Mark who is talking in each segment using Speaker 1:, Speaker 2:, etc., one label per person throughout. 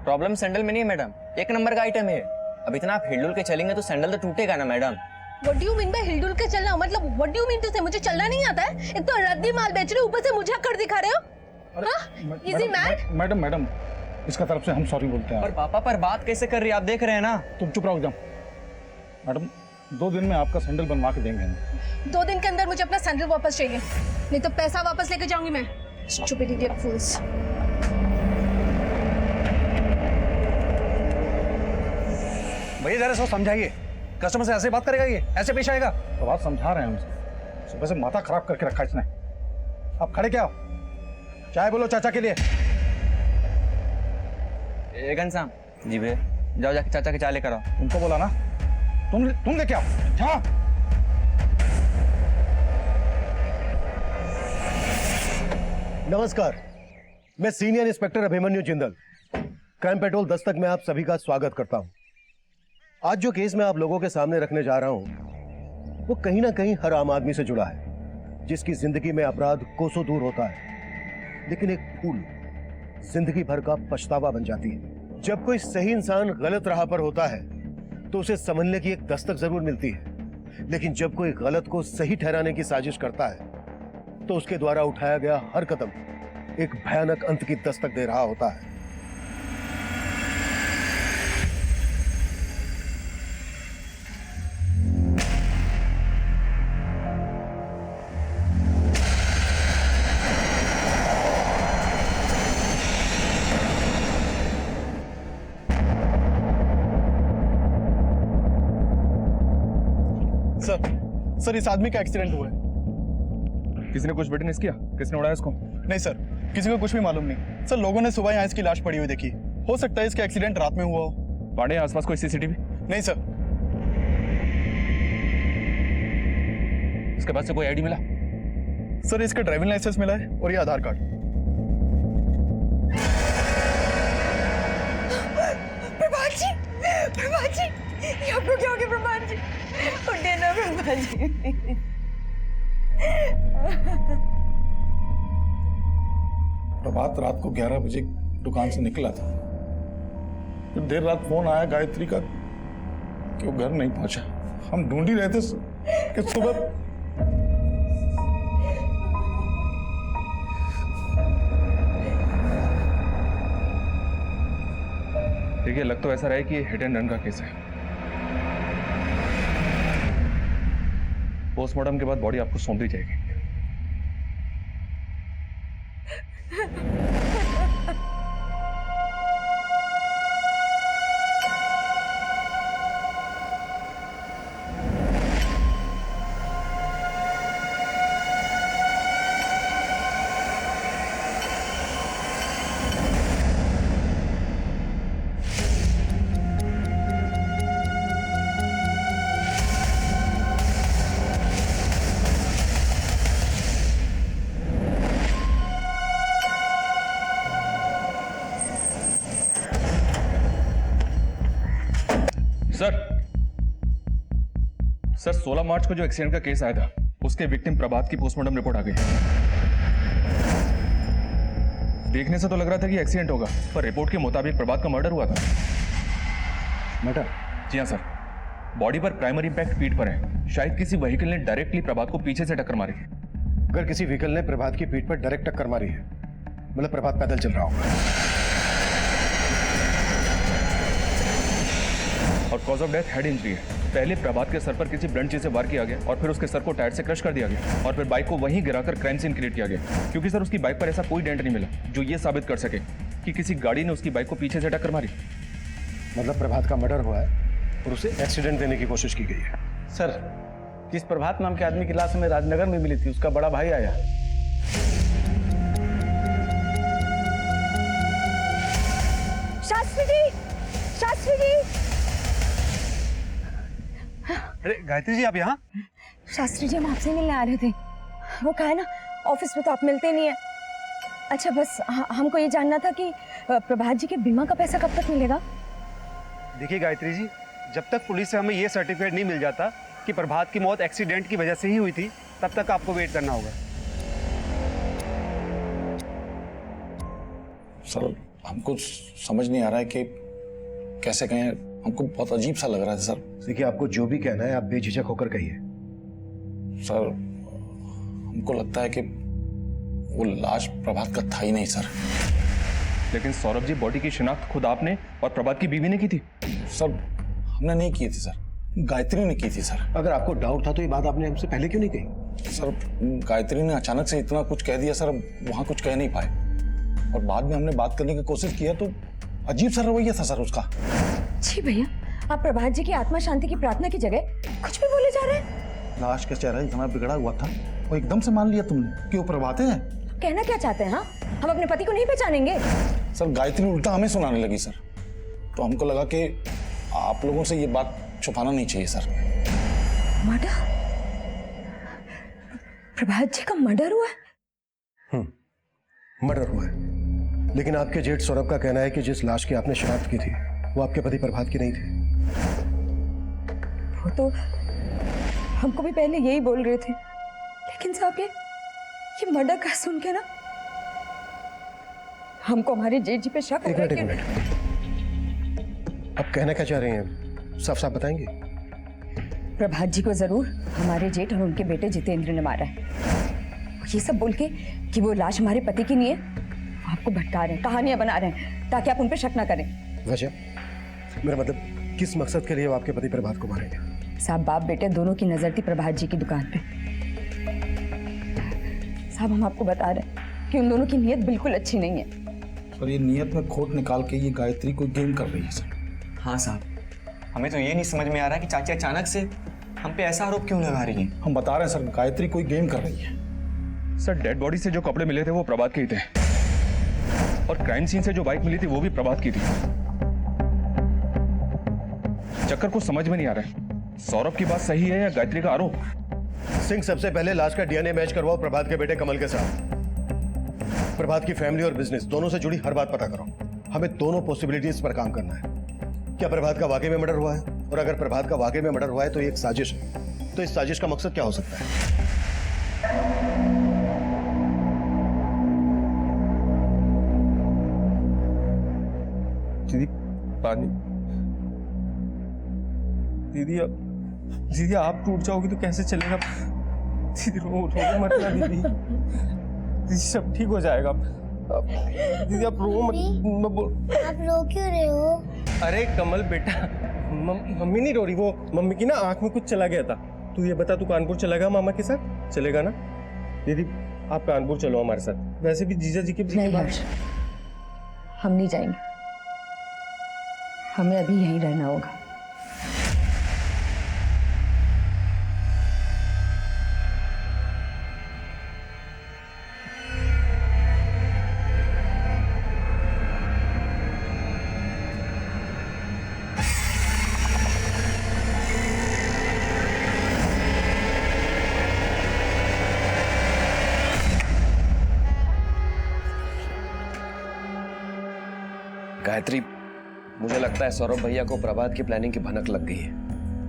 Speaker 1: Problem sandal में नहीं है मैडम, एक नंबर का आइटम है। अब इतना आप हिलडुल के चलेंगे तो सैंडल तो टूटेगा ना madam.
Speaker 2: What do you mean by हिलडुल के चलना? मतलब what do you mean to say मुझे चलना नहीं आता है? एक तो रद्दी माल बेच रहे हो, ऊपर से मुझे अकड़ दिखा रहे हो। हाँ? Is he mad?
Speaker 3: मैडम इसका तरफ से हम सॉरी बोलते हैं।
Speaker 1: पर पापा पर बात कैसे कर रही है, आप देख रहे हैं ना।
Speaker 3: तुम चुप रहो एकदम। मैडम 2 दिन में आपका सैंडल बनवा के देंगे।
Speaker 2: 2 दिन के अंदर मुझे अपना सैंडल वापस चाहिए, नहीं तो पैसा वापस लेके जाऊंगी मैं। Stupid idiot fools।
Speaker 4: भैया जरा सोच समझाइए, कस्टमर से ऐसे बात करेगा, ये ऐसे पेश आएगा?
Speaker 3: तो बात समझा रहे हैं उनसे, सुबह से माथा खराब करके रखा इसने। आप खड़े क्या हो? चाय बोलो चाचा के लिए।
Speaker 1: ए घनश्याम जी भैया, जाओ जाके चाचा के चाय लेकर आओ।
Speaker 3: तुमको बोला ना, तुम लेके आओ। हाँ
Speaker 5: नमस्कार, मैं senior inspector Abhimanyu Jindal, crime petrol Dastak में आप सभी का स्वागत करता हूं। आज जो केस मैं आप लोगों के सामने रखने जा रहा हूं वो कहीं ना कहीं हर आम आदमी से जुड़ा है, जिसकी जिंदगी में अपराध कोसों दूर होता है, लेकिन एक भूल जिंदगी भर का पछतावा बन जाती है। जब कोई सही इंसान गलत राह पर होता है तो उसे समझने की एक दस्तक जरूर मिलती है, लेकिन जब कोई गलत को सही ठहराने की साजिश करता है तो उसके द्वारा उठाया गया हर कदम एक भयानक अंत की दस्तक दे रहा होता है।
Speaker 6: सर इस आदमी का एक्सीडेंट हुआ है।
Speaker 3: किसी ने कुछ विटनेस किया? किसने उड़ाया इसको?
Speaker 6: नहीं सर, किसी को कुछ भी मालूम नहीं। सर लोगों ने सुबह यहाँ इसकी लाश पड़ी हुई देखी, हो सकता है इसका एक्सीडेंट रात में हुआ हो।
Speaker 3: पांडे आसपास कोई सीसीटीवी?
Speaker 6: नहीं सर।
Speaker 3: इसके पास से कोई आईडी मिला?
Speaker 6: सर इसका ड्राइविंग लाइसेंस मिला है और ये आधार कार्ड।
Speaker 2: प्रभात जी, ये आपको क्या हो गया प्रभात जी? उठिए ना प्रभात जी।
Speaker 3: प्रभात रात को 11 बजे दुकान से निकला था, फिर देर रात फोन आया गायत्री का कि वो घर नहीं पहुंचा। हम ढूंढ ही रहे थे कि सुबह देखिए, लग तो ऐसा रहा है कि ये हिट एंड रन का केस है। पोस्टमार्टम के बाद बॉडी आपको सौंप दी जाएगी। सर 16 मार्च को जो एक्सीडेंट का केस आया था, उसके विक्टिम प्रभात की पोस्टमार्टम रिपोर्ट आ गई। देखने से तो लग रहा था कि एक्सीडेंट होगा, पर रिपोर्ट के मुताबिक प्रभात का मर्डर हुआ था।
Speaker 5: मर्डर?
Speaker 3: जी हाँ सर, बॉडी पर प्राइमरी इंपैक्ट पीठ पर है। शायद किसी व्हीकल ने डायरेक्टली प्रभात को पीछे से टक्कर मारी।
Speaker 5: अगर किसी व्हीकल ने प्रभात की पीठ पर डायरेक्ट टक्कर मारी है, मतलब प्रभात पैदल चल रहा होगा।
Speaker 3: और cause of death head injury है। पहले प्रभात के सर पर किसी ब्लंट चीज से वार किया गया और फिर उसके सर को टायर से क्रश कर दिया गया और फिर बाइक को वहीं गिराकर क्राइम सीन क्रिएट किया गया, क्योंकि सर उसकी बाइक पर ऐसा कोई डेंट नहीं मिला जो ये साबित कर सके कि किसी गाड़ी ने उसकी बाइक को पीछे से टक्कर मारी।
Speaker 5: मतलब प्रभात का मर्डर हुआ है और उसे एक्सीडेंट देने की कोशिश की गई है।
Speaker 4: सर, जिस प्रभात नाम के आदमी की लाश हमें राजनगर में मिली थी, उसका बड़ा भाई आया।
Speaker 2: शास्त्री जी।
Speaker 4: अरे गायत्री जी, आप यहाँ?
Speaker 2: शास्त्री जी, हम आपसे मिलने आ रहे थे। वो कहा है ना, ऑफिस में तो आप मिलते नहीं है। अच्छा, बस हमको ये जानना था कि प्रभात जी के बीमा का पैसा कब तक मिलेगा?
Speaker 4: देखिए गायत्री जी, जब तक पुलिस से हमें ये सर्टिफिकेट नहीं मिल जाता कि प्रभात की मौत एक्सीडेंट की वजह से ही हुई थी, तब तक आपको वेट करना होगा।
Speaker 3: सर
Speaker 7: हमको समझ नहीं आ रहा है कि कैसे कहें, हमको बहुत अजीब सा लग रहा है सर।
Speaker 5: देखिए, आपको जो भी कहना है आप बेझिझक होकर कहिए।
Speaker 7: सर हमको लगता है कि वो लाश प्रभात का था ही नहीं सर।
Speaker 3: लेकिन सौरभ जी, बॉडी की शिनाख्त खुद आपने और प्रभात की बीवी ने की थी।
Speaker 7: सर हमने नहीं की थी सर, गायत्री ने की थी सर।
Speaker 5: अगर आपको डाउट था तो ये बात आपने हमसे पहले क्यों नहीं कही?
Speaker 7: सर गायत्री ने अचानक से इतना कुछ कह दिया सर, वहां कुछ कह नहीं पाए, और बाद में हमने बात करने की कोशिश किया तो अजीब सा रवैया था सर उसका।
Speaker 2: जी भैया, आप प्रभात जी की आत्मा शांति की प्रार्थना की जगह कुछ भी बोले जा रहे हैं।
Speaker 7: लाश का चेहरा इतना बिगड़ा हुआ था और एकदम से मान लिया तुमने कि वो प्रभात है।
Speaker 2: कहना क्या चाहते हैं? हाँ, हम अपने पति को नहीं पहचानेंगे?
Speaker 7: सर गायत्री उल्टा हमें सुनाने लगी सर, तो हमको लगा कि आप लोगों से ये बात छुपाना नहीं चाहिए सर।
Speaker 2: मर्डर? प्रभात जी का मर्डर हुआ है?
Speaker 5: मर्डर हुआ है, लेकिन आपके जेठ सौरभ का कहना है कि जिस लाश की आपने शिनाख्त की थी वो आपके पति प्रभात की नहीं थी।
Speaker 2: वो तो हमको भी पहले यही बोल रहे थे, लेकिन साहब ये मर्डर का सुन के ना हमको हमारे जेठ जी पे शक हो रहा है।
Speaker 5: एक मिनट, आप कहना क्या चाह रहे हैं? साफ साफ बताएंगे।
Speaker 2: प्रभात जी को जरूर हमारे जेठ और उनके बेटे जितेंद्र ने मारा है। ये सब बोल के कि वो लाश हमारे पति की नहीं है, वो आपको भटका रहे हैं, कहानियां बना रहे हैं ताकि आप उन पे शक ना करें।
Speaker 5: वजह? मेरा मतलब किस मकसद के लिए वो आपके पति प्रभात को मारेंगे?
Speaker 2: साहब बाप बेटे दोनों की नजर थी प्रभात जी की दुकान पे। साहब हम आपको बता रहे हैं कि उन दोनों की नीयत बिल्कुल अच्छी नहीं है।
Speaker 7: सर ये नीयत में खोट निकाल के ये गायत्री कोई गेम कर रही है सर।
Speaker 1: हाँ साहब, हमें तो ये नहीं समझ में आ रहा कि चाची अचानक से हम पे ऐसा आरोप क्यों लगा रही हैं।
Speaker 7: हम बता रहे हैं सर, गायत्री कोई गेम कर रही है।
Speaker 3: सर डेड बॉडी से जो कपड़े मिले थे वो प्रभात के ही थे, और क्राइम सीन से जो बाइक मिली थी वो भी प्रभात की थी। चक्कर को समझ में नहीं आ रहा है, सौरभ की बात सही है या गायत्री का आरोप?
Speaker 5: सिंह, सबसे पहले लाश का डीएनए मैच करवाओ प्रभात के बेटे कमल के साथ। प्रभात की फैमिली और बिजनेस दोनों से जुड़ी हर बात पता करो। हमें दोनों पॉसिबिलिटीज पर काम करना है। क्या प्रभात का वाकई में मर्डर हुआ है? और अगर प्रभात का वाकई में मर्डर हुआ है तो ये एक साजिश है, तो इस साजिश का मकसद क्या हो सकता है?
Speaker 8: दीदी पानी। दीदी आप टूट जाओगी तो कैसे चलेगा? दीदी रो मत ना दीदी, दीदी सब ठीक हो जाएगा। दीदी आप रो मत।
Speaker 9: आप रो क्यों रहे हो?
Speaker 8: अरे कमल बेटा, मम्मी नहीं रो रही, वो मम्मी की ना आंख में कुछ चला गया था। तू ये बता, तू कानपुर चलेगा मामा के साथ? चलेगा ना? दीदी आप कानपुर चलो हमारे साथ। वैसे भी जीजा जी के
Speaker 2: नहीं हर्ष, हम नहीं जाएंगे, हमें अभी यहीं रहना होगा।
Speaker 10: गायत्री, मुझे लगता है सौरभ भैया को प्रभात की प्लानिंग की भनक लग गई है,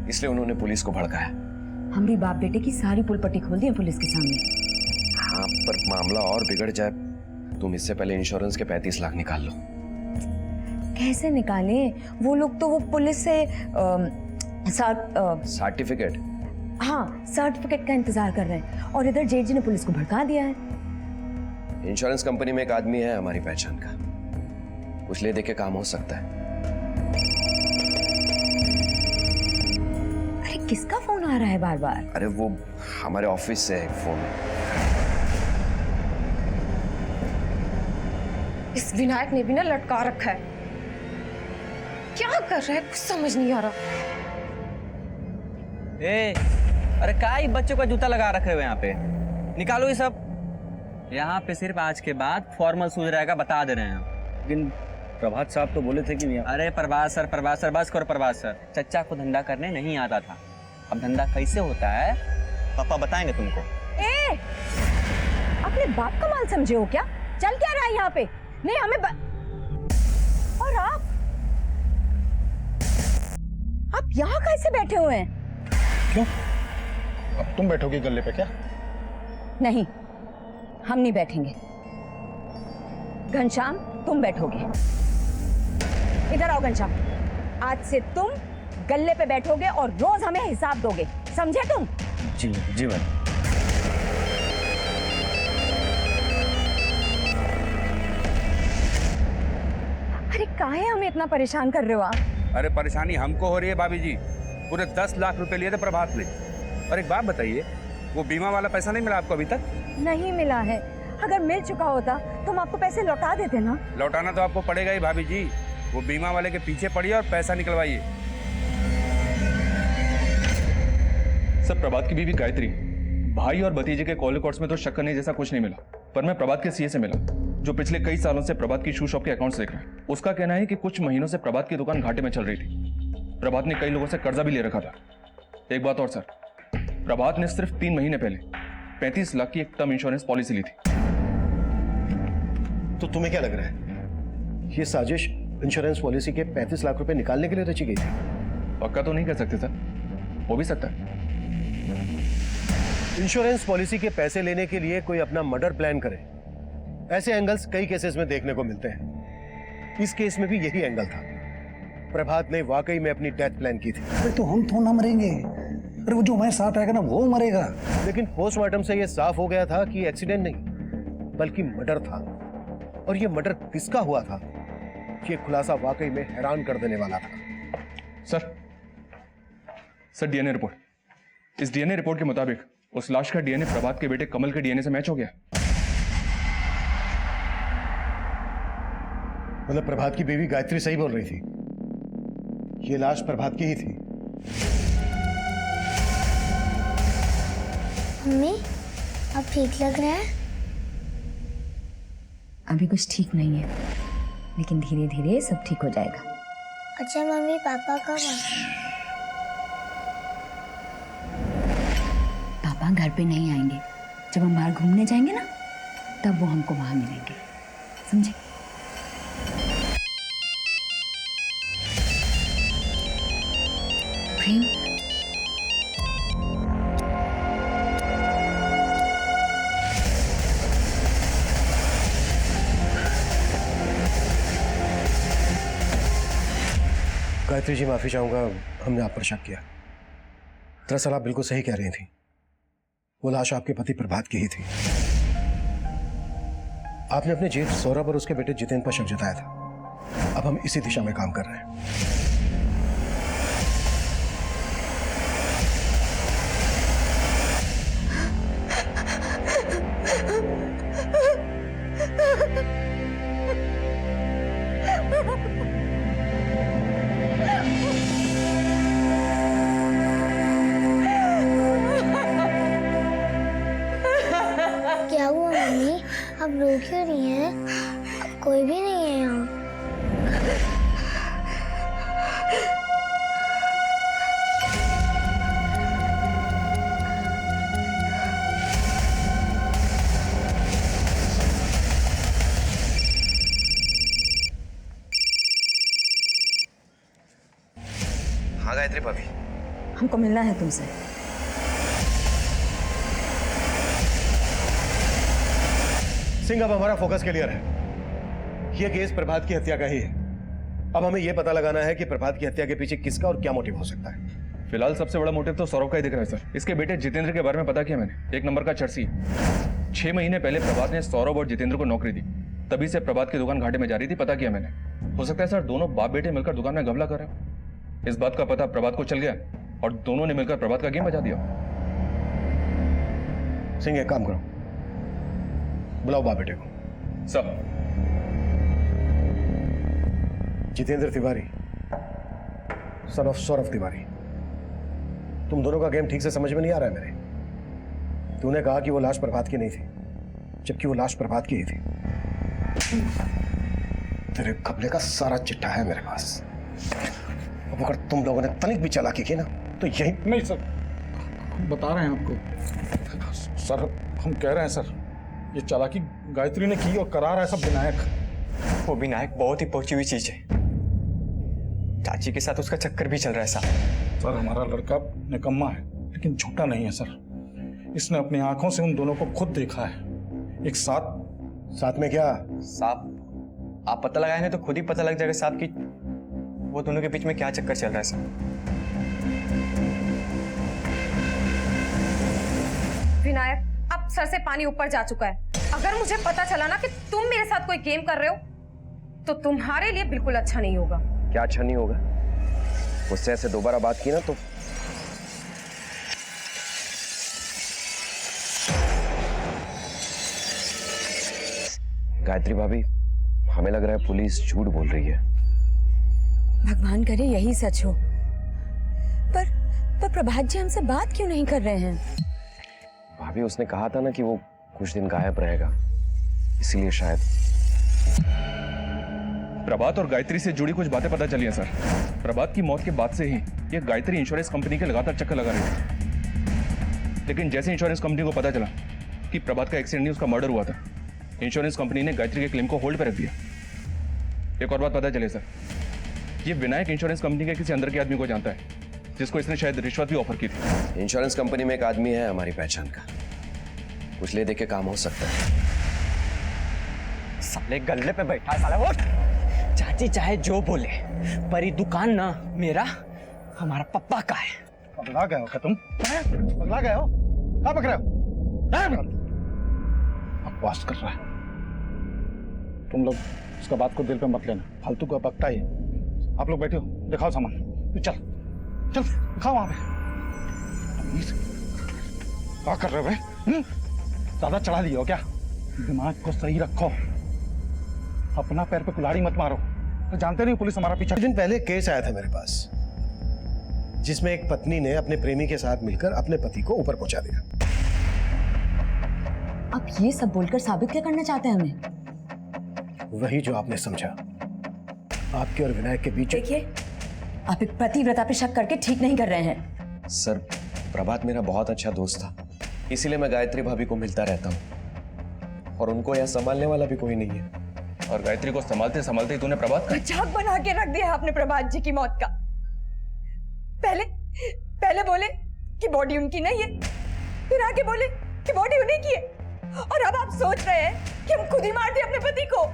Speaker 10: इसलिए उन्होंने पुलिस को भड़काया।
Speaker 2: हम भी बाप बेटे की सारी पुलपट्टी खोल दी है पुलिस के सामने।
Speaker 10: हाँ, पर मामला और बिगड़ जाए। तुम इससे पहले इंश्योरेंस के 35 लाख निकाल लो।
Speaker 2: कैसे निकालें? वो लोग तो वो पुलिस से
Speaker 10: सर्टिफिकेट?
Speaker 2: हाँ, सर्टिफिकेट का इंतजार कर रहे हैं, और इधर जेठ जी ने पुलिस को भड़का दिया है।
Speaker 10: इंश्योरेंस कंपनी में एक आदमी है हमारी पहचान का, कुछ ले दे के काम हो सकता है।
Speaker 2: अरे किसका फोन आ रहा है बार बार?
Speaker 10: अरे वो हमारे ऑफिस से है फोन।
Speaker 9: इस विनायक ने भी ना लटका रखा है, क्या कर रहा है कुछ समझ नहीं आ रहा।
Speaker 1: ए, अरे काय बच्चों का जूता लगा रखे हुए यहाँ पे, निकालो ये सब। यहाँ पे सिर्फ आज के बाद फॉर्मल सूझ रहेगा, बता दे रहे हैं।
Speaker 8: लेकिन प्रभात साहब तो बोले थे कि नहीं।
Speaker 1: अरे प्रभात सर बस करो प्रभात सर। चच्चा को धंधा करने नहीं आता था, अब धंधा कैसे होता है पापा बताएंगे तुमको।
Speaker 2: ए, अपने बाप का माल समझे हो क्या? चल क्या रहा है यहाँ पे? नहीं हमें और आप यहाँ कैसे बैठे हुए हैं?
Speaker 7: क्यों? अब तुम बैठोगी गल्ले पे क्या?
Speaker 2: नहीं, हम नहीं बैठेंगे। घनश्याम, तुम बैठोगे। इधर आओ घनश्याम, आज से तुम गल्ले पे बैठोगे और रोज हमें हिसाब दोगे, समझे तुम?
Speaker 1: जी जी मैम।
Speaker 2: अरे काहे हमें इतना परेशान कर रहे हो आप?
Speaker 11: अरे परेशानी हमको हो रही है भाभी जी। पूरे 10 लाख रुपए लिए थे प्रभात ने। और एक बात बताइए, वो बीमा वाला पैसा नहीं मिला आपको अभी तक?
Speaker 2: नहीं मिला है। अगर मिल चुका होता तो हम आपको पैसे लौटा देते ना।
Speaker 11: लौटाना तो आपको पड़ेगा ही भाभी जी। वो बीमा वाले के पीछे पड़िए और पैसा निकलवाइए।
Speaker 3: सर, प्रभात की बीवी गायत्री, भाई और भतीजे के कॉल रिकॉर्ड्स में तो शक करने जैसा कुछ नहीं मिला, पर मैं प्रभात के सीए से मिला जो पिछले कई सालों से प्रभात की शू शॉप के अकाउंट्स देख रहा है। उसका कहना है कि कुछ महीनों से प्रभात की दुकान घाटे में चल रही थी। प्रभात ने कई लोगों से कर्जा भी ले रखा था। एक बात और सर, प्रभात ने सिर्फ 3 महीने पहले 35 लाख की एक टर्म इंश्योरेंस पॉलिसी ली थी।
Speaker 5: तो तुम्हें क्या लग रहा है, ये साजिश इंश्योरेंस पॉलिसी के 35 लाख रुपए निकालने के लिए रची गई थी?
Speaker 3: पक्का तो नहीं कर सकते सर, हो भी सकता है।
Speaker 5: इंश्योरेंस पॉलिसी के पैसे लेने के लिए कोई अपना मर्डर प्लान करे, ऐसे एंगल्स कई केसेस में देखने को मिलते हैं। इस केस में भी यही एंगल था। प्रभात ने वाकई में अपनी डेथ प्लान की थी।
Speaker 7: अरे तो हम तो ना मरेंगे, अरे वो जो हमारे साथ आएगा ना वो मरेगा।
Speaker 5: लेकिन पोस्टमार्टम से यह साफ हो गया था कि एक्सीडेंट नहीं बल्कि मर्डर था। और यह मर्डर किसका हुआ था, यह खुलासा वाकई में हैरान कर देने वाला था।
Speaker 3: Sir DNA report. इस डीएनए रिपोर्ट के मुताबिक उस लाश का डीएनए प्रभात के बेटे कमल के डीएनए से मैच हो गया।
Speaker 5: मतलब प्रभात की बीवी गायत्री सही बोल रही थी, ये लाश प्रभात की ही थी।
Speaker 12: मम्मी, अब ठीक लग रहा है?
Speaker 2: अभी कुछ ठीक नहीं है, लेकिन धीरे धीरे सब ठीक हो जाएगा।
Speaker 12: अच्छा मम्मी, पापा कब आए?
Speaker 2: पापा घर पे नहीं आएंगे। जब हम बाहर घूमने जाएंगे ना, तब वो हमको वहां मिलेंगे, समझे? प्रेम,
Speaker 5: गायत्री जी, माफी चाहूंगा, हमने आप पर शक किया। दरअसल आप बिल्कुल सही कह रही थी, वो लाश आपके पति प्रभात की ही थी। आपने अपने जेठ सौरभ और उसके बेटे जितेंद्र पर शक जताया था। अब हम इसी दिशा में काम कर रहे हैं।
Speaker 12: क्या हुआ मम्मी, आप रो क्यों रही हैं? अब कोई भी नहीं है यहाँ।
Speaker 10: हाँ गायत्री भाभी।
Speaker 2: हमको मिलना है तुमसे।
Speaker 5: सिंह, अब हमारा फोकस क्लियर है। यह केस प्रभात की हत्या का ही है। अब हमें यह पता लगाना है कि प्रभात की हत्या के पीछे किसका और क्या मोटिव हो सकता है।
Speaker 3: फिलहाल सबसे बड़ा मोटिव तो सौरभ का ही दिख रहा है सर। इसके बेटे जितेंद्र के बारे में पता किया मैंने, एक नंबर का चर्सी। 6 महीने पहले प्रभात ने सौरभ और जितेंद्र को नौकरी दी, तभी से प्रभात की दुकान घाटे में जा रही थी, पता किया मैंने। हो सकता है सर दोनों बाप बेटे मिलकर दुकान में घपला कर रहे हो। इस बात का पता प्रभात को चल गया और दोनों ने मिलकर प्रभात का गेम बजा दिया।
Speaker 5: सिंह, एक काम करो, बुलाओ बाप बेटे को।
Speaker 3: सब
Speaker 5: जितेंद्र तिवारी, सन ऑफ सौरभ तिवारी, तुम दोनों का गेम ठीक से समझ में नहीं आ रहा है मेरे। तूने कहा कि वो लाश प्रभात की नहीं थी, जबकि वो लाश प्रभात की ही थी। तेरे घपले का सारा चिट्ठा है मेरे पास। अब अगर तुम लोगों ने तनिक भी चालाकी की ना, तो यही।
Speaker 7: नहीं सर, हम बता रहे हैं आपको सर, हम कह रहे हैं सर, ये चालाकी गायत्री ने की और करा रहा है सब विनायक।
Speaker 8: वो विनायक बहुत ही पहुंची हुई चीज है। चाची के साथ उसका चक्कर भी चल रहा है साहब।
Speaker 7: सर हमारा लड़का निकम्मा है, लेकिन झूठा नहीं है सर। इसने अपनी आंखों से उन दोनों को खुद देखा है, एक साथ।
Speaker 5: साथ में क्या?
Speaker 8: साहब
Speaker 1: आप पता लगाएंगे तो खुद ही पता लग जाएगा साहब कि वो दोनों के बीच में क्या चक्कर चल रहा है साहब।
Speaker 9: विनायक, अब सर से पानी ऊपर जा चुका है। अगर मुझे पता चला ना कि तुम मेरे साथ कोई गेम कर रहे हो तो तुम्हारे लिए बिल्कुल अच्छा नहीं होगा।
Speaker 10: क्या अच्छा नहीं होगा? उससे ऐसे दोबारा बात की ना तो गायत्री भाभी, हमें लग रहा है पुलिस झूठ बोल रही है।
Speaker 2: भगवान करे यही सच हो। पर प्रभात जी हमसे बात क्यों नहीं कर रहे हैं?
Speaker 10: भाभी, उसने कहा था ना कि वो कुछ दिन गायब रहेगा, इसीलिए शायद।
Speaker 3: प्रभात और गायत्री से जुड़ी कुछ बातें पता चली हैं सर। प्रभात की मौत के बाद से ही ये गायत्री इंश्योरेंस कंपनी के लगातार चक्कर लगा रही थी, लेकिन जैसे इंश्योरेंस कंपनी को पता चला कि प्रभात का एक्सीडेंट नहीं उसका मर्डर हुआ था, इंश्योरेंस कंपनी ने गायत्री के क्लेम को होल्ड पर रख दिया। एक और बात पता चले सर, ये विनायक इंश्योरेंस कंपनी के किसी अंदर के आदमी को जानता है, जिसको इसने शायद रिश्वत भी ऑफर की थी।
Speaker 10: इंश्योरेंस कंपनी में एक आदमी है हमारी पहचान का, कुछ ले दे के काम हो सकता है।
Speaker 1: साले गल्ले पे बैठा है साला वो। चाची चाहे जो बोले, पर ये दुकान ना मेरा हमारा पप्पा का है।
Speaker 6: पगला गए हो क्या तुम? पगला गए हो? क्या पकड़ रहे हो? बकवास कर रहा है। तुम लोग उसका बात को दिल पे मत लेना, फालतू का बकता ही। आप लोग बैठे हो, दिखाओ सामान। चल चल दिखाओ वहां पे। क्या कर रहे हो भाई? ज्यादा चढ़ा दिए हो क्या? दिमाग को सही रखो, अपना पैर पे कुल्हाड़ी मत मारो। तो जानते नहीं पुलिस हमारा पीछा।
Speaker 5: कुछ दिन पहले केस आया था मेरे पास, जिसमें एक पत्नी ने अपने प्रेमी के साथ मिलकर अपने पति को ऊपर पहुंचा दिया।
Speaker 2: आप ये सब बोलकर साबित क्या करना चाहते हैं हमें?
Speaker 5: वही जो आपने समझा। आपके और विनायक के बीच।
Speaker 2: देखिए, आप एक पतिव्रता पे शक करके ठीक नहीं कर रहे हैं।
Speaker 10: सर, प्रभात मेरा बहुत अच्छा दोस्त था, इसीलिए मैं गायत्री भाभी को मिलता रहता हूँ, और उनको यहाँ संभालने वाला भी कोई नहीं है।
Speaker 3: और गायत्री को संभालते संभालते ही तूने प्रभात का
Speaker 2: मजाक बना के रख दिया आपने प्रभात जी की मौत का। पहले बोले कि बॉडी उनकी नहीं है, फिर आके बोले कि बॉडी उन्हीं की है, और अब आप सोच रहे हैं कि हम खुद ही मार दिए अपने पति को।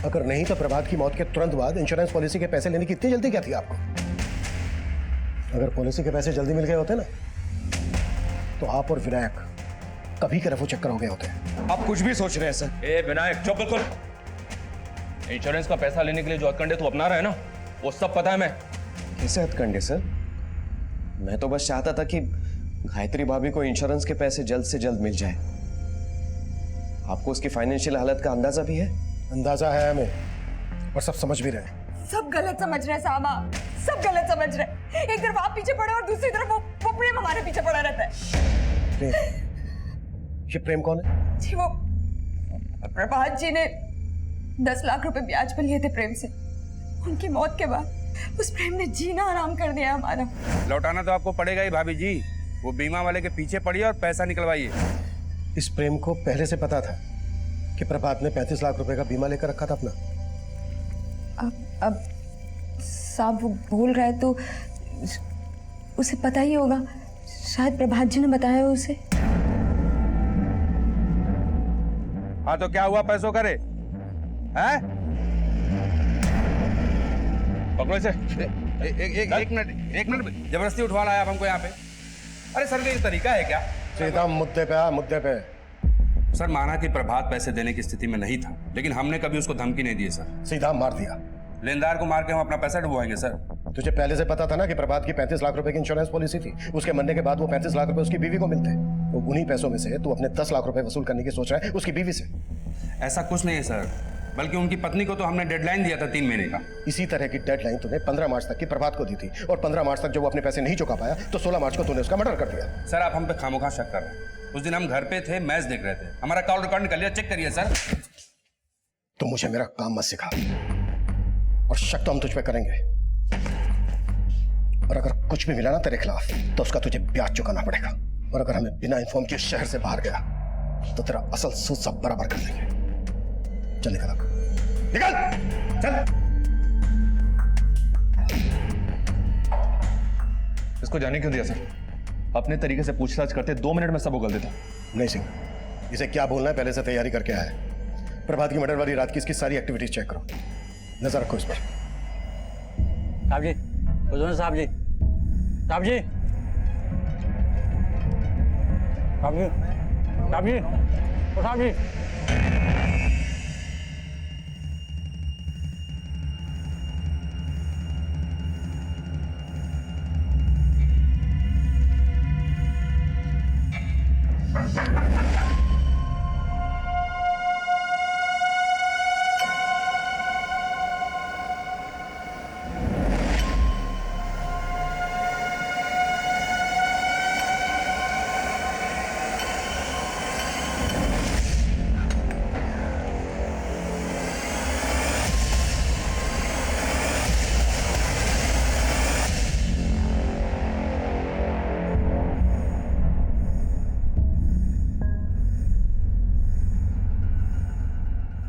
Speaker 5: अगर नहीं तो प्रभात की मौत के तुरंत बाद इंश्योरेंस पॉलिसी के पैसे लेने की इतनी जल्दी क्या थी आपको? अगर पॉलिसी के पैसे जल्दी मिल गए होते ना, तो आप और विनायक कभी के रफू चक्कर हो गए होते।
Speaker 10: आप कुछ भी सोच रहे हैं सर।
Speaker 3: ए विनायक, चुप बिल्कुल। इंश्योरेंस का पैसा लेने के लिए जो हथकंडे तू अपना रहा है ना, वो सब पता है मैं।
Speaker 10: कैसे हथकंडे सर? मैं तो बस चाहता था कि गायत्री भाभी को इंश्योरेंस के पैसे जल्द से जल्द मिल जाए। आपको उसकी फाइनेंशियल हालत का अंदाजा भी है?
Speaker 5: अंदाजा है हमें, और सब समझ भी रहे हैं।
Speaker 2: सब गलत समझ रहे हैं साहब, आप सब गलत समझ रहे हैं। एक तरफ आप पीछे पड़े और दूसरी तरफ वो प्रेम हमारे पीछे पड़ा रहता है।
Speaker 5: प्रेम? ये प्रेम कौन है?
Speaker 2: जी वो प्रभात जी ने 10 लाख रुपए ब्याज पर लिए थे प्रेम से। उनकी मौत के बाद उस प्रेम ने जीना आराम कर दिया हमारा।
Speaker 11: लौटाना तो आपको पड़ेगा ही भाभी जी। वो बीमा वाले के पीछे पड़िए और पैसा निकलवाइए।
Speaker 5: इस प्रेम को पहले से पता था कि प्रभात ने 35 लाख रुपए का बीमा लेकर रखा था अपना।
Speaker 2: अब साहब वो बोल रहा है तो उसे पता ही होगा। शायद प्रभात जी ने बताया उसे।
Speaker 11: हाँ तो क्या हुआ पैसों करे? हैं?
Speaker 3: पकड़ो इसे।
Speaker 11: एक मिनट, जबरदस्ती उठवा लाया आप हमको यहाँ पे। अरे सर, ये तरीका है क्या?
Speaker 5: सीधा मुद्दे पे आ, मुद्दे पे।
Speaker 11: सर, माना कि प्रभात पैसे देने की स्थिति में नहीं था, लेकिन हमने कभी उसको धमकी नहीं दी सर।
Speaker 5: सीधा मार दिया।
Speaker 11: लेनदार को मार के हम अपना पैसा डुबवाएंगे सर।
Speaker 5: तुझे पहले से पता था ना कि प्रभात की 35 लाख रुपए की इंश्योरेंस पॉलिसी थी। उसके मरने के बाद वो 35 लाख रुपए उसकी बीवी को मिलते। तो उन्हीं पैसों में से तू अपने 10 लाख रुपए वसूल करने की सोच रहा है उसकी बीवी से।
Speaker 11: ऐसा कुछ नहीं है सर, बल्कि उनकी पत्नी को तो हमने डेडलाइन दिया था 3 महीने का।
Speaker 5: इसी तरह की डेडलाइन तूने 15 मार्च तक की प्रभात को दी थी, और 15 मार्च तक जब वो अपने पैसे नहीं चुका पाया तो 16 मार्च को तूने उसका मर्डर कर दिया।
Speaker 11: सर, आप हम पे खामोखा शक कर रहे हैं। उस दिन हम घर पे थे, मैच देख रहे थे। हमारा कॉल रिकॉर्ड निकल लिया, चेक करिए सर।
Speaker 5: तो मुझे मेरा काम मत सिखा, और शक तो हम तुझ पे करेंगे। और अगर कुछ भी मिला ना तेरे खिलाफ तो उसका तुझे ब्याज चुकाना पड़ेगा। और अगर हमें बिना इन्फॉर्म किए शहर से बाहर गया तो तेरा असल सूद सब बराबर कर देंगे। चल निकल, निकल, चल।
Speaker 3: इसको जाने क्यों दिया सर? अपने तरीके से पूछताछ करते 2 मिनट में सब उगल देता।
Speaker 5: नहीं सिंह, इसे क्या बोलना है पहले से तैयारी करके आया है। प्रभात की मर्डर वाली रात की इसकी सारी एक्टिविटीज चेक करो, नजर रखो इस पर।
Speaker 1: साहब जी, साहब जी, साहब जी, साहब जी, साहब जी, साहब जी।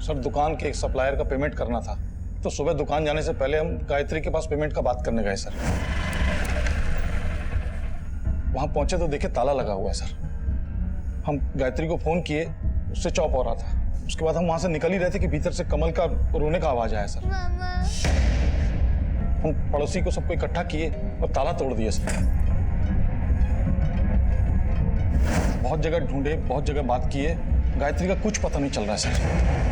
Speaker 7: सर दुकान के एक सप्लायर का पेमेंट करना था, तो सुबह दुकान जाने से पहले हम गायत्री के पास पेमेंट का बात करने गए सर। वहां पहुंचे तो देखे ताला लगा हुआ है सर। हम गायत्री को फोन किए, उससे चौप हो रहा था। उसके बाद हम वहां से निकल ही रहे थे कि भीतर से कमल का रोने का आवाज आया सर। हम पड़ोसी को सबको इकट्ठा किए और ताला तोड़ दिए सर। बहुत जगह ढूंढे, बहुत जगह बात किए, गायत्री का कुछ पता नहीं चल रहा है सर।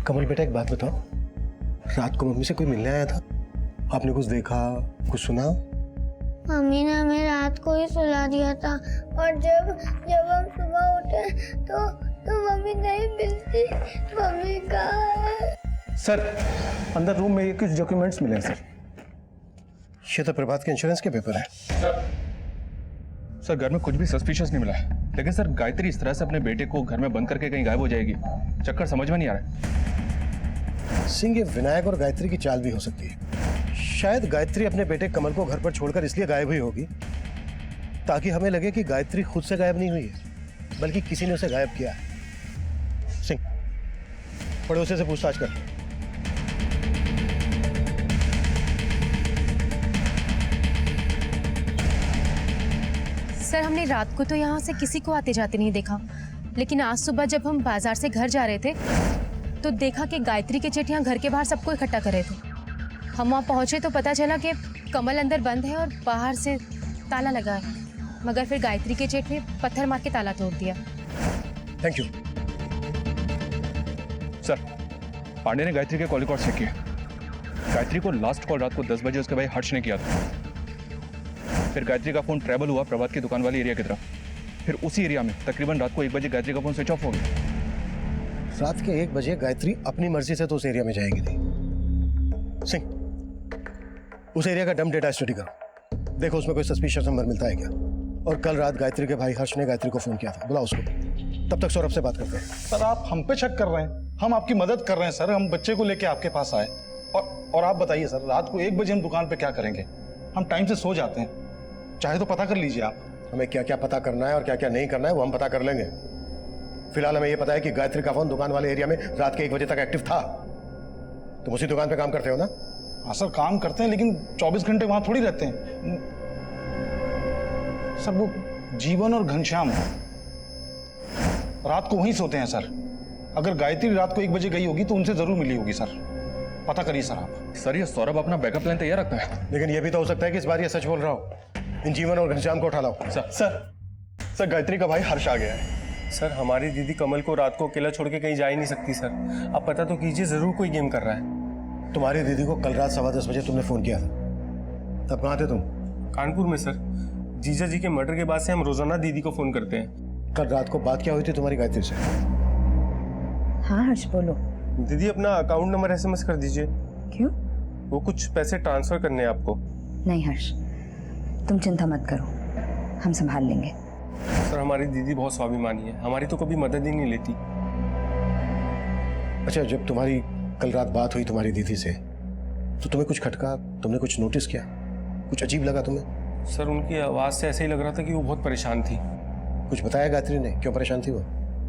Speaker 5: कमल बेटा, एक बात बताओ, रात को मम्मी से कोई मिलने आया था? आपने कुछ देखा, कुछ सुना?
Speaker 12: मम्मी ने हमें रात को ही सुला दिया था, और जब हम सुबह उठे तो मम्मी नहीं मिलती। मम्मी कहाँ है?
Speaker 8: सर अंदर रूम में ये कुछ डॉक्यूमेंट्स मिले हैं सर।
Speaker 5: ये तो प्रभात के इंश्योरेंस के पेपर है।
Speaker 3: सर घर में कुछ भी सस्पिशियस नहीं मिला है, लेकिन सर गायत्री इस तरह से अपने बेटे को घर में बंद करके कहीं गायब हो जाएगी, चक्कर समझ में नहीं आ रहा है।
Speaker 5: सिंह, ये विनायक और गायत्री की चाल भी हो सकती है। शायद गायत्री अपने बेटे कमल को घर पर छोड़कर इसलिए गायब हुई होगी ताकि हमें लगे कि गायत्री खुद से गायब नहीं हुई है, बल्कि किसी ने उसे गायब किया है। सिंह, पड़ोसी से पूछताछ कर।
Speaker 9: सर हमने रात को तो यहाँ से किसी को आते जाते नहीं देखा, लेकिन आज सुबह जब हम बाजार से घर जा रहे थे तो देखा कि गायत्री के जेठ यहाँ घर के बाहर सबको इकट्ठा कर रहे थे। हम वहाँ पहुँचे तो पता चला कि कमल अंदर बंद है और बाहर से ताला लगा है, मगर फिर गायत्री के जेठ ने पत्थर मार के ताला तोड़ दिया।
Speaker 5: Thank you
Speaker 3: sir. पांडे ने गायत्री के कॉल रिकॉर्ड चेक किए। गायत्री को लास्ट कॉल रात को 10 बजे उसके भाई हर्ष ने किया था। फिर गायत्री का फोन ट्रैवल हुआ प्रभात की दुकान वाली एरिया की तरफ। फिर उसी एरिया में तकरीबन रात को 1 बजे गायत्री का फोन स्विच ऑफ हो गया।
Speaker 5: रात के 1 बजे गायत्री अपनी मर्जी से तो उस एरिया में जाएगी नहीं। सिंह, उस एरिया का डंप डेटा स्टडी करो, देखो उसमें कोई सस्पिशियस नंबर मिलता है क्या। और कल रात गायत्री के भाई हर्ष ने गायत्री को फोन किया था, बुलाओ उसको। तब तक सौरभ से बात करते हैं।
Speaker 7: सर आप हम पे शक कर रहे हैं, हम आपकी मदद कर रहे हैं सर। हम बच्चे को लेके आपके पास आए, और आप बताइए सर, रात को 1 बजे हम दुकान पे क्या करेंगे? हम टाइम से सो जाते हैं, चाहे तो पता कर लीजिए आप।
Speaker 5: हमें क्या क्या पता करना है और क्या क्या नहीं करना है वो हम पता कर लेंगे। फिलहाल हमें ये पता है कि गायत्री का फोन दुकान वाले एरिया में रात के 1 बजे तक एक्टिव था। तुम उसी दुकान पे काम करते हो ना?
Speaker 7: हाँ सर काम करते हैं, लेकिन 24 घंटे वहां थोड़ी रहते हैं सर। वो जीवन और घनश्याम रात को वहीं सोते हैं सर। अगर गायत्री रात को 1 बजे गई होगी तो उनसे जरूर मिली होगी सर। पता करिए सर आप।
Speaker 3: सर ये सौरभ अपना बैकअप प्लान तैयार रखता है,
Speaker 5: लेकिन ये भी तो हो सकता है कि इस बार ये सच बोल रहा हो। इन जीवन और घनश्याम को उठा लाओ।
Speaker 8: सर गायत्री का भाई हर्ष आ गया है। सर हमारी दीदी कमल को रात को अकेला छोड़ के कहीं जा ही नहीं सकती सर। आप पता तो कीजिए, जरूर कोई गेम कर रहा है।
Speaker 5: तुम्हारी दीदी को कल रात 10:15 बजे तुमने फोन किया था, तब कहाँ थे तुम?
Speaker 8: कानपुर में सर। जीजा जी के मर्डर के बाद से हम रोजाना दीदी को फोन करते हैं।
Speaker 5: कल रात को बात क्या हुई थी तुम्हारी गायत्री से?
Speaker 2: हाँ हर्ष बोलो।
Speaker 8: दीदी अपना अकाउंट नंबर SMS कर दीजिए।
Speaker 2: क्यों?
Speaker 8: वो कुछ पैसे ट्रांसफर करने हैं आपको।
Speaker 2: नहीं हर्ष, तुम चिंता मत करो, हम संभाल लेंगे।
Speaker 8: सर हमारी दीदी बहुत स्वाभिमानी है, हमारी तो कभी मदद ही नहीं लेती।
Speaker 5: अच्छा, जब तुम्हारी कल रात बात हुई तुम्हारी दीदी से तो तुम्हें कुछ खटका, तुमने कुछ नोटिस किया, कुछ अजीब लगा तुम्हें?
Speaker 8: सर उनकी आवाज से ऐसे ही लग रहा था कि वो बहुत परेशान थी।
Speaker 5: कुछ बताया गायत्री ने क्यों परेशान थी वो?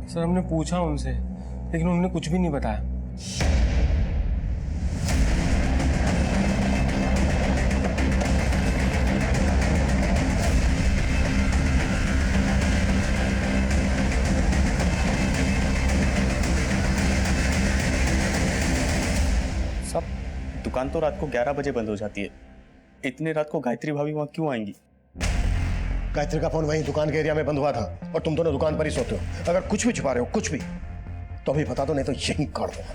Speaker 8: सर हमने पूछा उनसे, लेकिन उन्होंने कुछ भी नहीं बताया।
Speaker 13: सब दुकान तो रात को 11 बजे बंद हो जाती है, इतनी रात को गायत्री भाभी वहां क्यों आएंगी?
Speaker 5: गायत्री का फोन वहीं दुकान के एरिया में बंद हुआ था और तुम दोनों दुकान पर ही सोते हो। अगर कुछ भी छिपा रहे हो, कुछ भी, तो अभी बता दो, नहीं तो यहीं काट दूंगा।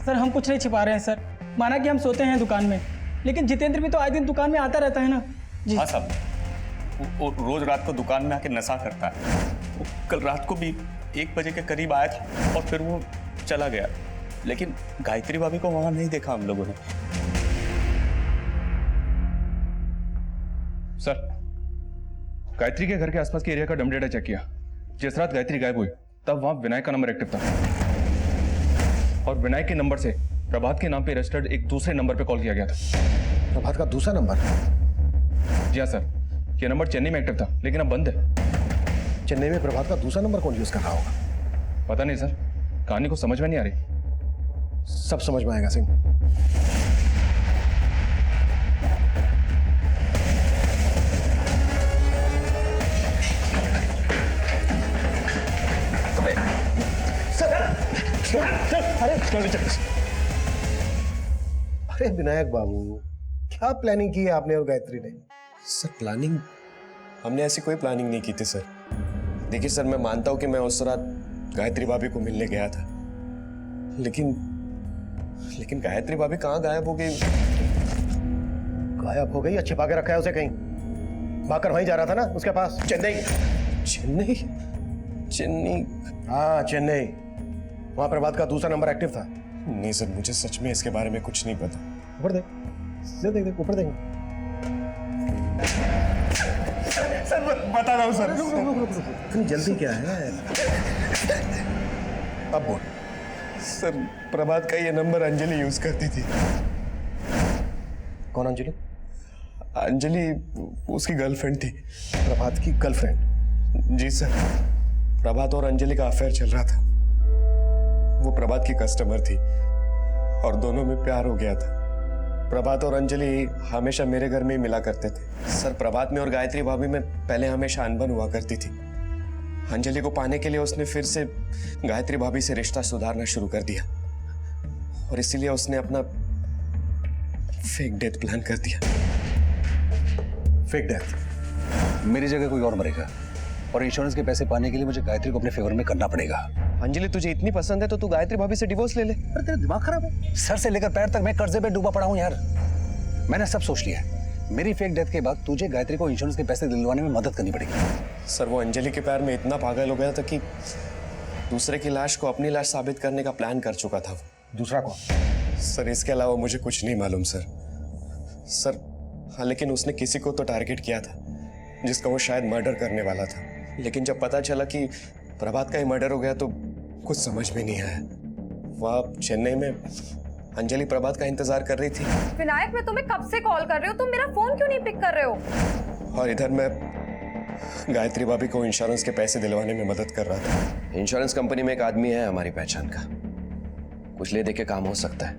Speaker 14: सर हम कुछ नहीं छिपा रहे हैं सर। माना कि हम सोते हैं दुकान में, लेकिन जितेंद्र भी तो आए दिन दुकान में आता रहता है ना जी।
Speaker 13: हाँ साहब, वो रोज रात को दुकान में आके नशा करता है। वो कल रात को भी 1 बजे के करीब आया था और फिर वो चला गया, लेकिन गायत्री भाभी को वहां नहीं देखा हम लोगों ने।
Speaker 3: सर, गायत्री के घर के आसपास के एरिया का डम डेटा चेक किया। जिस रात गायत्री गायब हुई तब वहां विनायक का नंबर एक्टिव था और विनायक के नंबर से प्रभात के नाम पे रजिस्टर्ड एक दूसरे नंबर पे कॉल किया गया था।
Speaker 5: प्रभात का दूसरा नंबर?
Speaker 3: जी हाँ सर, यह नंबर चेन्नई में एक्टिव था लेकिन अब बंद है।
Speaker 5: चेन्नई में प्रभात का दूसरा नंबर कौन यूज कर रहा होगा?
Speaker 3: पता नहीं सर, कहानी को समझ में नहीं आ रही।
Speaker 5: सब समझ में आएगा सिंह। अरे विनायक बाबू, क्या प्लानिंग की है आपने और गायत्री ने?
Speaker 10: Sir planning? हमने ऐसी कोई प्लानिंग नहीं की थी सर। देखिए सर, मैं मानता हूं कि मैं उस रात गायत्री भाभी को मिलने गया था, लेकिन गायत्री भाभी कहाँ गायब हो गई?
Speaker 5: गायब हो गई या छिपा के रखा है उसे कहीं? भागकर वहीं जा रहा था ना उसके पास, चेन्नई।
Speaker 10: चेन्नई? चेन्नई?
Speaker 5: हाँ चेन्नई। वहां प्रभात का दूसरा नंबर एक्टिव था।
Speaker 10: नहीं सर, मुझे सच में इसके बारे में कुछ नहीं पता।
Speaker 5: ऊपर देख, देख ऊपर देख।
Speaker 13: सर बता रहा हूँ सर।
Speaker 5: इतनी जल्दी क्या है? अब बोल।
Speaker 10: सर प्रभात का ये नंबर अंजलि यूज करती थी।
Speaker 5: कौन अंजलि?
Speaker 10: अंजलि उसकी गर्लफ्रेंड थी।
Speaker 5: प्रभात की गर्लफ्रेंड?
Speaker 10: जी सर, प्रभात और अंजलि का अफेयर चल रहा था। वो प्रभात की कस्टमर थी और दोनों में प्यार हो गया था। प्रभात और अंजलि हमेशा मेरे घर में ही मिला करते थे। सर प्रभात में और गायत्री भाभी में पहले हमेशा अनबन हुआ करती थी। अंजलि को पाने के लिए उसने फिर से गायत्री भाभी से रिश्ता सुधारना शुरू कर दिया और इसीलिए उसने अपना फेक डेथ प्लान कर दिया।
Speaker 5: Fake death?
Speaker 6: मेरी जगह कोई और मरेगा और इंश्योरेंस के पैसे पाने के लिए मुझे गायत्री को अपने फेवर में करना पड़ेगा।
Speaker 10: अंजलि तुझे इतनी पसंद है तो तू गायत्री भाभी से डिवोर्स ले ले।
Speaker 6: अरे तेरा दिमाग खराब है? सर से लेकर पैर तक मैं कर्जे पे डूबा पड़ा हूं यार। मैंने सब सोच लिया है। मेरी फेक डेथ के बाद तुझे गायत्री को इंश्योरेंस के पैसे दिलवाने में मदद करनी पड़ेगी।
Speaker 10: सर वो अंजलि के प्यार में इतना पागल हो गया था कि दूसरे की लाश को अपनी लाश साबित करने का प्लान कर चुका था।
Speaker 5: दूसरा कौन?
Speaker 10: सर इसके अलावा मुझे कुछ नहीं मालूम सर। हाँ, लेकिन उसने किसी को तो टारगेट किया था जिसका वो शायद मर्डर करने वाला था, लेकिन जब पता चला कि प्रभात का ही मर्डर हो गया तो कुछ समझ में नहीं आया। वहाँ चेन्नई में अंजलि प्रभात का इंतजार कर रही थी।
Speaker 2: विनायक, मैं तुम्हें कब से कॉल कर रही हूँ, तुम मेरा फोन क्यों नहीं पिक कर रहे हो?
Speaker 10: और इधर मैं गायत्री भाभी को इंश्योरेंस के पैसे दिलवाने में मदद कर रहा था।
Speaker 1: इंश्योरेंस कंपनी में एक आदमी है हमारी पहचान का, कुछ ले दे के काम हो सकता है।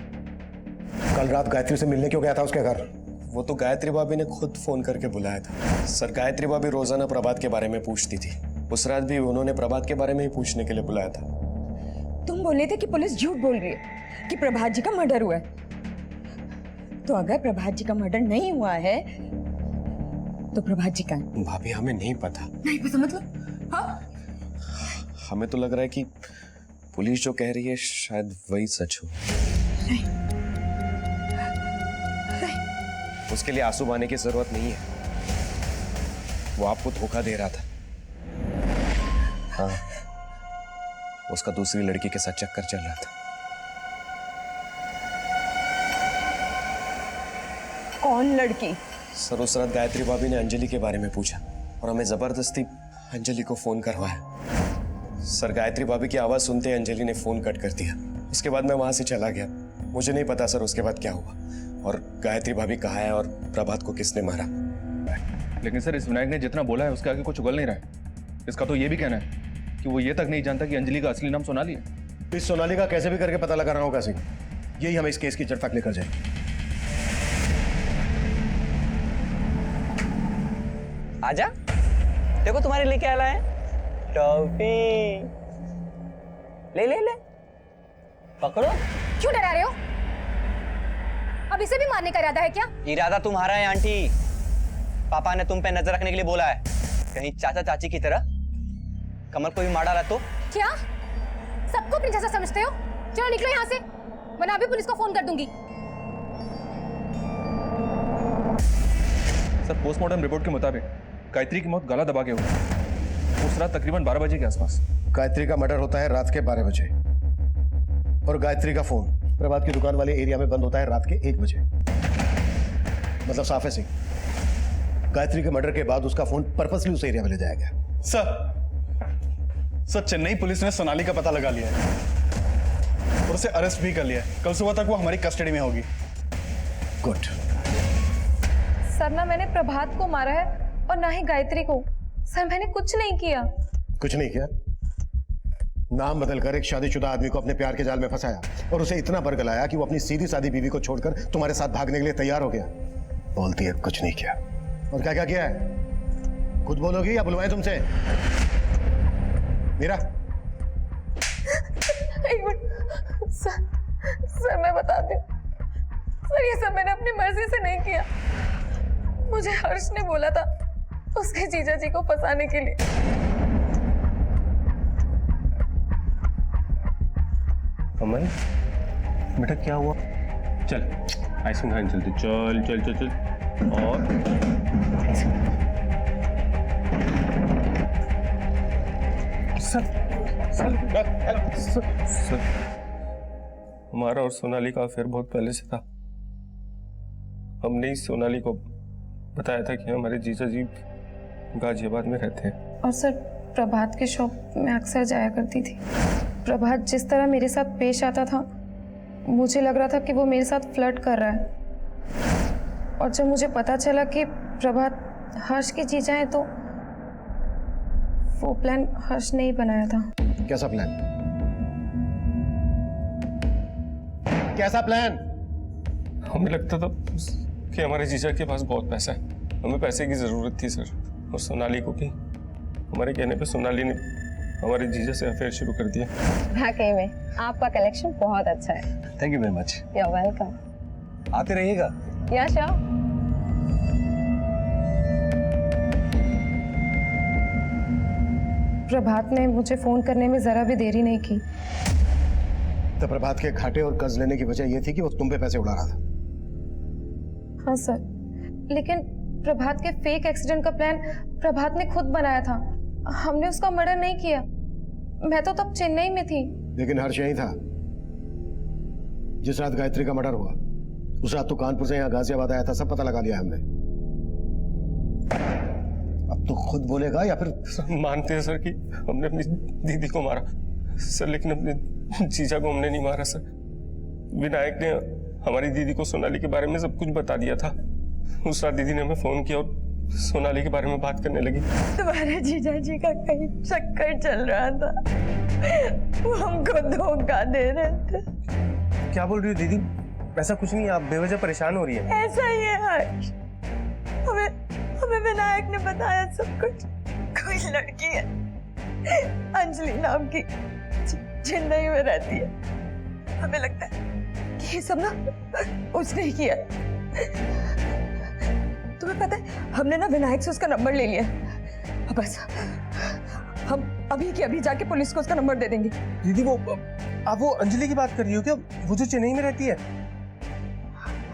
Speaker 5: कल रात गायत्री से मिलने क्यों गया था उसके घर?
Speaker 10: वो तो गायत्री भाभी ने खुद फोन करके बुलाया था। सर गायत्री भाभी रोजाना प्रभात के बारे में पूछती थी। उस रात भी उन्होंने प्रभात के बारे में ही पूछने के लिए बुलाया था।
Speaker 2: तुम बोले थे कि पुलिस झूठ बोल रही है कि प्रभात जी का मर्डर हुआ है। तो अगर प्रभात जी का मर्डर नहीं हुआ है तो प्रभात जी का?
Speaker 10: भाभी हमें नहीं पता।
Speaker 2: नहीं पता मतलब? हाँ?
Speaker 10: हमें तो लग रहा है कि पुलिस जो कह रही है शायद वही सच हो। उसके लिए आंसू बहाने की जरूरत नहीं है। वो आपको धोखा दे रहा था। हाँ, उसका दूसरी लड़की के साथ चक्कर चल रहा था।
Speaker 2: कौन लड़की?
Speaker 10: सर उस रात गायत्री भाभी ने अंजलि के बारे में पूछा और हमें जबरदस्ती अंजलि को फोन करवाया। सर गायत्री भाभी की आवाज सुनते ही अंजलि ने फोन कट कर दिया। उसके बाद मैं वहां से चला गया। मुझे नहीं पता सर उसके बाद क्या हुआ और गायत्री भाभी कहाँ है और प्रभात को किसने मारा।
Speaker 3: लेकिन सर इस विनायक ने जितना बोला है उसके आगे कुछ उगल नहीं रहा है। इसका तो ये भी कहना है कि वो ये तक नहीं जानता कि अंजलि का असली नाम सोनाली है।
Speaker 5: इस सोनाली का कैसे भी करके पता लगा रहा होगा सिंह, यही हमें इस केस की जड़ तक लेकर जाएगी।
Speaker 1: आजा, देखो तुम्हारे लिए क्या लाए हैं। टॉफी ले ले ले, पकड़ो।
Speaker 9: क्यों डरा रहे हो? अब इसे भी मारने का इरादा है क्या?
Speaker 1: इरादा तुम्हारा है आंटी, पापा ने तुम पे नजर रखने के लिए बोला है, कहीं चाचा चाची की तरह कमल को भी मार डाला तो।
Speaker 9: क्या सबको अपनी जैसा समझते हो? चलो निकलो यहाँ से, वरना अभी पुलिस को फोन कर दूंगी।
Speaker 3: सर, पोस्टमार्टम रिपोर्ट के मुताबिक गायत्री की मौत गला दबा के हुई, उस रात तकरीबन 12 बजे के आसपास।
Speaker 5: गायत्री का मर्डर होता है रात के 12 बजे और गायत्री का फोन प्रभात की दुकान वाले एरिया में बंद होता है रात के 1 बजे। मतलब साफ है सिंह, गायत्री के मर्डर के बाद उसका फोन पर्पसली उस एरिया में ले जाया गया।
Speaker 7: सर, चेन्नई पुलिस ने सोनाली का पता लगा लिया है और उसे अरेस्ट भी कर लिया है। कल सुबह तक वो हमारी कस्टडी में होगी।
Speaker 5: गुड।
Speaker 15: सर, ना मैंने प्रभात को मारा है और ना ही गायत्री को। सर, मैंने कुछ नहीं किया।
Speaker 5: कुछ नहीं किया? नाम बदलकर एक शादीशुदा आदमी को अपने प्यार के जाल में फंसाया और उसे इतना बरगलाया कि वो अपनी सीधी सादी बीवी को छोड़कर तुम्हारे साथ भागने के लिए तैयार हो गया। बोलती है कुछ नहीं किया, और क्या क्या किया है? खुद बोलोगी या बुलवाएं तुमसे? मीरा,
Speaker 15: एक मिनट सर, मैं बताती हूँ। सर, ये सब मैंने अपनी मर्जी से नहीं किया। मुझे हर्ष ने बोला था उसके जीजा जी को फंसाने के लिए।
Speaker 8: कमल बेटा, क्या हुआ? चल आइसक्रीम खाने चलते। चल चल चल चल। और सर, हमारा और सोनाली का अफेयर बहुत पहले से था। हमने ही सोनाली को बताया था कि हमारे जीजा जी गाजियाबाद में रहते हैं।
Speaker 15: और सर, प्रभात के शॉप में अक्सर जाया करती थी। प्रभात जिस तरह मेरे साथ पेश आता था, मुझे लग रहा था कि वो मेरे साथ फ्लर्ट कर रहा है। और जब मुझे पता चला कि प्रभात हर्ष की जीजा है, तो वो प्लान हर्ष ने ही बनाया था।
Speaker 5: कैसा प्लान? कैसा प्लान?
Speaker 8: हमें लगता था कि हमारे जीजा के पास बहुत पैसा है, हमें पैसे की जरूरत थी सर। और सोनाली को भी हमारे कहने पे सोनाली ने हमारे जीजा से अफेयर शुरू कर दिया।
Speaker 15: वाकई में आपका कलेक्शन बहुत अच्छा है।
Speaker 5: Thank you very much.
Speaker 15: You welcome.
Speaker 5: आते रहिएगा।
Speaker 15: या श्योर। प्रभात ने मुझे फोन करने में जरा भी देरी नहीं की।
Speaker 5: तो प्रभात के घाटे और कर्ज लेने की वजह यह थी कि वो तुम पे पैसे उड़ा रहा था।
Speaker 15: हाँ सर, लेकिन प्रभात के फेक एक्सीडेंट का प्लान प्रभात ने खुद बनाया था। हमने उसका मर्डर नहीं किया। मैं तो तब चेन्नई में थी।
Speaker 5: लेकिन हर्ष यही था जिस रात गायत्री का मर्डर हुआ। उस रात तो कानपुर से यहाँ गाजियाबाद आया था, सब पता लगा लिया हमने। अब तो खुद बोलेगा या फिर?
Speaker 8: मानते हैं सर कि हमने अपनी दीदी को मारा सर, लेकिन अपने जीजा को हमने नहीं मारा सर। विनायक ने हमारी दीदी को सोनाली के बारे में सब कुछ बता दिया था। उस रात दीदी ने हमें फोन किया और सोनाली के बारे में बात करने लगी।
Speaker 15: तुम्हारे जीजा जी का कहीं चक्कर चल रहा था, वो हमको धोखा दे रहे थे।
Speaker 8: क्या बोल रही हो दीदी? ऐसा कुछ नहीं, आप बेवजह परेशान हो रही है।
Speaker 15: ऐसा ही है हर्ष, हमें विनायक ने बताया सब कुछ। कोई लड़की है अंजलि नाम की, चेन्नई में रहती है। हमें लगता है कि ये सब ना उसने ही किया। तुम्हें पता है, हमने ना विनायक से उसका नंबर ले लिया। अब बस हम अभी के अभी जाके पुलिस को उसका नंबर दे देंगे।
Speaker 8: दीदी वो आप वो अंजलि की बात कर रही हो क्या? वो जो चेन्नई में रहती है?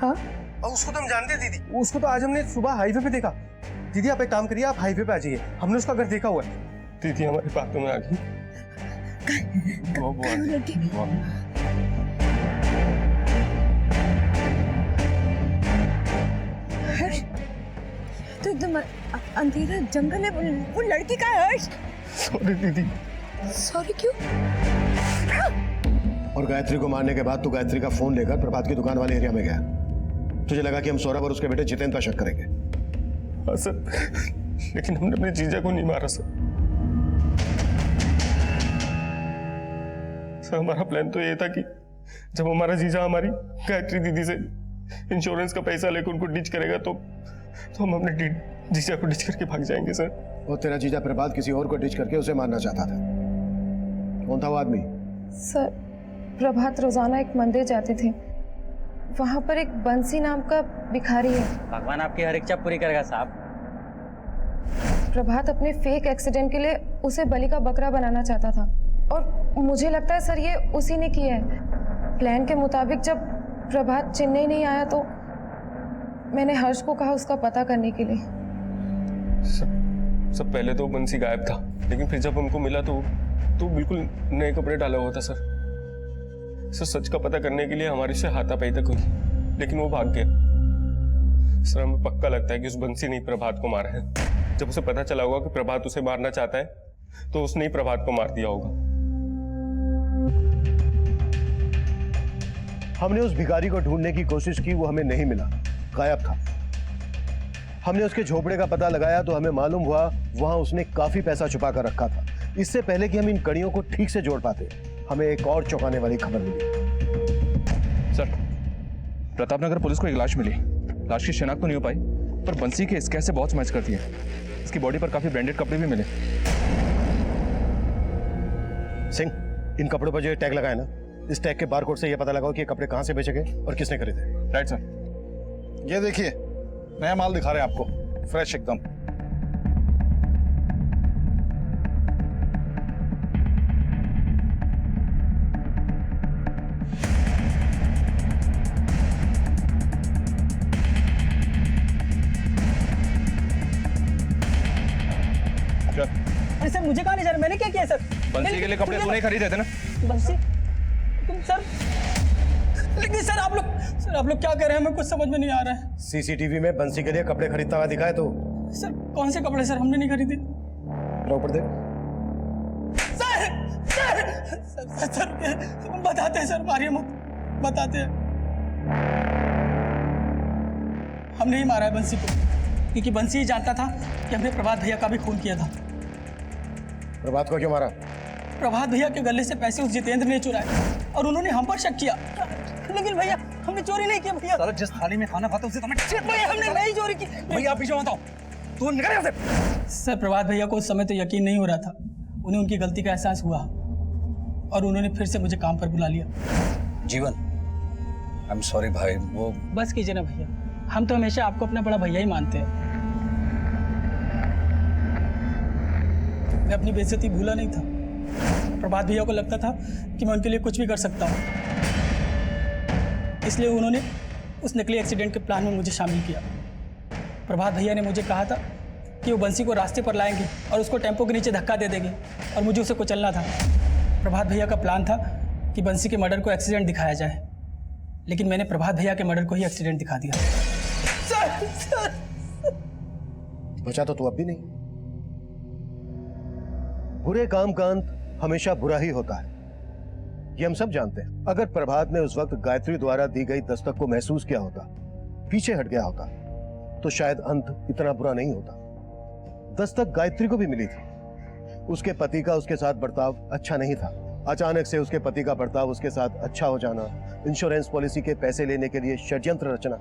Speaker 15: हाँ,
Speaker 8: और उसको तो हम जानते हैं दीदी। उसको तो आज हमने सुबह हाईवे पे देखा। दीदी आप एक काम करिए, आप हाईवे पे आ जाइए, हमने उसका घर देखा हुआ है। दीदी हमारी बातों में आ गई।
Speaker 15: तो एकदम अंधेरा जंगल है, वो लड़की का है हर्ष।
Speaker 8: सॉरी दीदी।
Speaker 15: सॉरी क्यों?
Speaker 5: और गायत्री को मारने के बाद तू गायत्री का फोन लेकर प्रभात की दुकान वाले एरिया में गया। तुझे लगा कि हम सौरभ और उसके बेटे जितेंद्र पर शक करेंगे।
Speaker 8: हाँ सर, लेकिन हमने अपने जीजा को नहीं मारा सर। सर हमारा प्लान तो ये था कि जब हमारा जीजा हमारी गायत्री दीदी से इंश्योरेंस का पैसा लेकर उनको डिच करेगा तो हम अपने जीजा को डिच करके भाग जाएंगे सर।
Speaker 5: वो तेरा जीजा प्रभात किसी और को डिच करके उसे मारना चाहता था। कौन था वो आदमी?
Speaker 15: सर प्रभात रोजाना एक मंदिर जाते थे, वहां पर एक बंसी नाम का भिखारी है।
Speaker 1: भगवान आपकी हर इच्छा पूरी करेगा साहब।
Speaker 15: प्रभात अपने फेक एक्सीडेंट के लिए उसे बलि का बकरा बनाना चाहता था और मुझे लगता है सर ये उसी ने किया है। प्लान के मुताबिक जब प्रभात चेन्नई नहीं आया तो मैंने हर्ष को कहा उसका पता करने के लिए।
Speaker 8: सब पहले तो बंसी गायब था, लेकिन फिर जब हमको मिला तो बिल्कुल नए कपड़े डाला हुआ था सर। सच का पता करने के लिए हमारे से हाथापाई तक हुई, लेकिन वो भाग गया। सर हमें पक्का लगता है कि उस बंसी ने प्रभात को मारा है। जब उसे पता चला होगा कि प्रभात उसे मारना चाहता है तो उसने ही प्रभात को मार दिया होगा।
Speaker 5: हमने उस भिखारी को ढूंढने की कोशिश की, वो हमें नहीं मिला, गायब था। हमने उसके झोपड़े का पता लगाया तो हमें मालूम हुआ वहां उसने काफी पैसा छुपा कर रखा था। इससे पहले कि हम इन कड़ियों को ठीक से जोड़ पाते, हमें एक और चौंकाने वाली खबर मिली।
Speaker 3: सर, प्रतापनगर पुलिस को एक लाश मिली। लाश की शिनाख्त तो नहीं हो पाई, पर बंसी के स्केच से बहुत मैच करती है। इसकी बॉडी पर काफी ब्रांडेड कपड़े भी मिले।
Speaker 5: सिंह, इन कपड़ों पर जो टैग लगाया ना, इस टैग के बारकोड से यह पता लगाओ कि ये कपड़े कहां से बेचे गए और किसने खरीदे।
Speaker 3: Right sir.
Speaker 7: ये देखिए नया माल दिखा रहे हैं आपको, फ्रेश एकदम।
Speaker 14: अरे सर मुझे कहाँ ले जा रहे? मैंने क्या किया सर?
Speaker 3: बंसी के लिए कपड़े तूने ही खरीदे थे ना?
Speaker 14: बंसी? तुम सर, लेकिन सर आप लोग क्या कर रहे हैं? हमें कुछ समझ में नहीं आ रहा है।
Speaker 5: सीसीटीवी में बंसी के लिए कपड़े खरीदता हुआ दिखा है तो?
Speaker 14: सर कौन से कपड़े सर? हमने नहीं खरीदे।
Speaker 5: ऊपर दे।
Speaker 14: सर सर सर सर बताते हैं सर, मारिए मत, बताते हैं। हमने ही मारा है बंसी को, क्योंकि बंसी ही जानता था कि हमने प्रभात भैया का भी खून किया था।
Speaker 5: प्रभात को क्यों मारा?
Speaker 14: प्रभात भैया के गले से पैसे उस जितेंद्र ने चुराए और उन्होंने हम पर शक किया। लेकिन भैया हमने चोरी नहीं किया भैया।
Speaker 11: साला जिस थाली में खाना खाता उसे तो
Speaker 14: भैया हमने नहीं चोरी की।
Speaker 11: भैया आप पीछे मत आओ, तू निकल यहाँ से।
Speaker 14: सर प्रभात भैया को उस समय तो यकीन नहीं हो रहा था, उन्हें उनकी गलती का एहसास हुआ और उन्होंने फिर से मुझे काम पर बुला लिया।
Speaker 11: जीवन, आई एम सॉरी भाई। वो
Speaker 14: बस कीजिए ना भैया, हम तो हमेशा आपको अपना बड़ा भैया ही मानते हैं। मैं अपनी बेइज्जती भूला नहीं था। प्रभात भैया को लगता था कि मैं उनके लिए कुछ भी कर सकता हूँ, इसलिए उन्होंने उस नकली एक्सीडेंट के प्लान में मुझे शामिल किया। प्रभात भैया ने मुझे कहा था कि वो बंसी को रास्ते पर लाएंगे और उसको टेम्पो के नीचे धक्का दे देंगे और मुझे उसे कुचलना था। प्रभात भैया का प्लान था कि बंसी के मर्डर को एक्सीडेंट दिखाया जाए, लेकिन मैंने प्रभात भैया के मर्डर को ही एक्सीडेंट दिखा दिया। सर
Speaker 5: बचा तो तू अब भी नहीं। बुरे काम का अंत हमेशा बुरा ही होता है, ये हम सब जानते हैं। अगर प्रभात ने उस वक्त गायत्री द्वारा दी गई दस्तक को महसूस किया होता, पीछे हट गया होता, तो शायद अंत इतना बुरा नहीं होता। दस्तक गायत्री को भी मिली थी। उसके पति का उसके साथ बर्ताव अच्छा नहीं था। अचानक से उसके पति का बर्ताव उसके साथ अच्छा हो जाना, इंश्योरेंस पॉलिसी के पैसे लेने के लिए षड्यंत्र रचना,